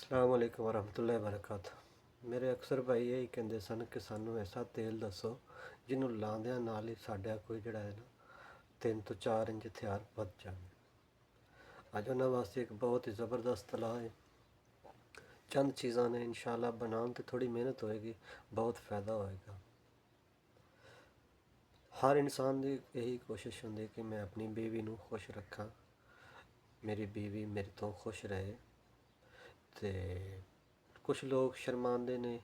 ਅਸਲਾਮ ਵਾਲੇਕੁਮ ਵਰਹਿਮਤੁல்லாਹਿ ਵਬਰਕਾਤੁਹ। ਮੇਰੇ ਅਕਸਰ ਭਾਈ ਇਹੀ ਕਹਿੰਦੇ ਸਨ ਕਿ ਸਾਨੂੰ ਐਸਾ ਤੇਲ ਦੱਸੋ ਜਿਹਨੂੰ ਲਾਉਂਦਿਆਂ ਨਾਲ ਹੀ ਸਾਡਾ ਕੋਈ ਜਿਹੜਾ ਹੈ ਨਾ 3 ਤੋਂ 4 ਇੰਚ ਹਥਿਆਰ ਵੱਧ ਜਾਵੇ। ਅੱਜ ਉਹਨਾਂ ਵਾਸਤੇ ਇੱਕ ਬਹੁਤ ਹੀ ਜ਼ਬਰਦਸਤ ਤਲਾਹ ਹੈ। ਚੰਦ ਚੀਜ਼ਾਂ ਨੇ, ਇਨਸ਼ਾਅੱਲਾ ਬਣਾਉਣ 'ਤੇ ਥੋੜੀ ਮਿਹਨਤ ਹੋਏਗੀ, ਬਹੁਤ ਫਾਇਦਾ ਹੋਏਗਾ। ਹਰ ਇਨਸਾਨ ਦੀ ਇਹੀ ਕੋਸ਼ਿਸ਼ ਹੁੰਦੀ ਕਿ ਮੈਂ ਆਪਣੀ ਬੀਵੀ ਨੂੰ ਖੁਸ਼ ਰੱਖਾਂ, ਮੇਰੀ ਬੀਵੀ ਮੇਰੇ ਤੋਂ ਖੁਸ਼ ਰਹੇ। ਤੇ ਕੁਛ ਲੋਕ ਸ਼ਰਮਾਉਂਦੇ ਨੇ,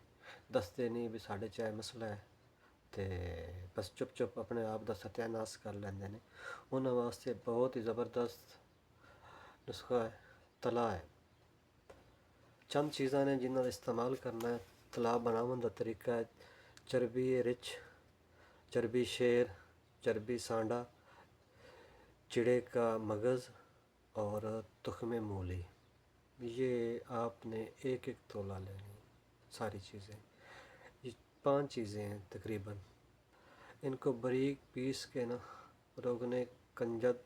ਦੱਸਦੇ ਨਹੀਂ ਵੀ ਸਾਡੇ 'ਚ ਇਹ ਮਸਲਾ ਹੈ, ਤੇ ਬਸ ਚੁੱਪ ਚੁੱਪ ਆਪਣੇ ਆਪ ਦਾ ਸਤਿਆਨਾਸ਼ ਕਰ ਲੈਂਦੇ ਨੇ। ਉਹਨਾਂ ਵਾਸਤੇ ਬਹੁਤ ਹੀ ਜ਼ਬਰਦਸਤ ਨੁਸਖਾ ਹੈ, ਤਲਾਅ ਹੈ। ਚੰਦ ਚੀਜ਼ਾਂ ਨੇ ਜਿਨ੍ਹਾਂ ਦਾ ਇਸਤੇਮਾਲ ਕਰਨਾ ਹੈ। ਤਲਾਅ ਬਣਾਉਣ ਦਾ ਤਰੀਕਾ ਹੈ: ਚਰਬੀ ਰਿਚ, चर्बी शेर, चर्बी सांडा, चिड़े का मगज़ और तुख्म मूली। ये आपने एक एक तोला लेनी, सारी चीज़ें। ये 5 चीज़ें हैं तकरीबन। इनको बारीक पीस के ना रोगने कंजद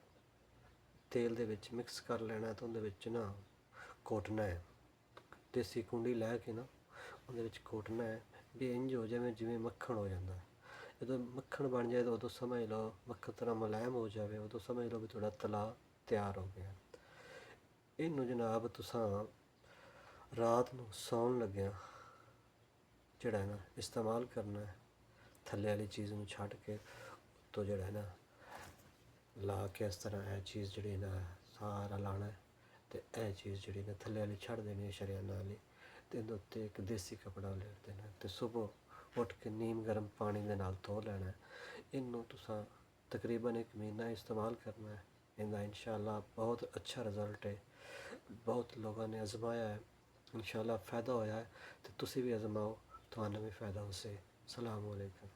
तेल दे विच मिक्स कर लेना। तो उहदे विच ना घोटना है, देसी कुंडी लैके ना उहदे विच घोटना है भी इंज हो जाए जिवें मक्खन हो जाता है। ਜਦੋਂ ਮੱਖਣ ਬਣ ਜਾਏ ਤਾਂ ਉਦੋਂ ਸਮਝ ਲਓ, ਮੱਖਣ ਤਰ੍ਹਾਂ ਮੁਲਾਇਮ ਹੋ ਜਾਵੇ, ਉਦੋਂ ਸਮਝ ਲਓ ਵੀ ਤੁਹਾਡਾ ਤਲਾਅ ਤਿਆਰ ਹੋ ਗਿਆ। ਇਹਨੂੰ ਜਨਾਬ ਤੁਸਾਂ ਰਾਤ ਨੂੰ ਸੌਣ ਲੱਗਿਆ ਜਿਹੜਾ ਹੈ ਨਾ ਇਸਤੇਮਾਲ ਕਰਨਾ ਹੈ। ਥੱਲੇ ਵਾਲੀ ਚੀਜ਼ ਨੂੰ ਛੱਡ ਕੇ ਉੱਤੋਂ ਜਿਹੜਾ ਹੈ ਨਾ ਲਾ ਕੇ ਇਸ ਤਰ੍ਹਾਂ ਇਹ ਚੀਜ਼ ਜਿਹੜੀ ਨਾ ਸਾਰਾ ਲਾਣਾ, ਅਤੇ ਇਹ ਚੀਜ਼ ਜਿਹੜੀ ਨਾ ਥੱਲੇ ਵਾਲੀ ਛੱਡ ਦੇਣੀ ਹੈ ਸ਼ਰੀਆਂ ਨਾਲ ਹੀ, ਅਤੇ ਇਹਦੇ ਉੱਤੇ ਇੱਕ ਦੇਸੀ ਕੱਪੜਾ ਲੇਟ ਦੇਣਾ, ਅਤੇ ਸੁਬਹ ਉੱਠ ਕੇ ਨੀਮ ਗਰਮ ਪਾਣੀ ਦੇ ਨਾਲ ਧੋ ਲੈਣਾ। ਇਹਨੂੰ ਤੁਸਾਂ ਤਕਰੀਬਨ 1 ਮਹੀਨਾ ਇਸਤੇਮਾਲ ਕਰਨਾ ਹੈ। ਇਹਦਾ ਇਨਸ਼ਾਅੱਲਾ ਬਹੁਤ ਅੱਛਾ ਰਿਜ਼ਲਟ ਹੈ। ਬਹੁਤ ਲੋਕਾਂ ਨੇ ਅਜ਼ਮਾਇਆ ਹੈ, ਇਨਸ਼ਾਅੱਲਾ फ़ायदा होया है। तो तुसी भी आजमाओ, ਤੁਹਾਨੂੰ ਵੀ फ़ायदा होसे। अस्सलामु अलैकुम।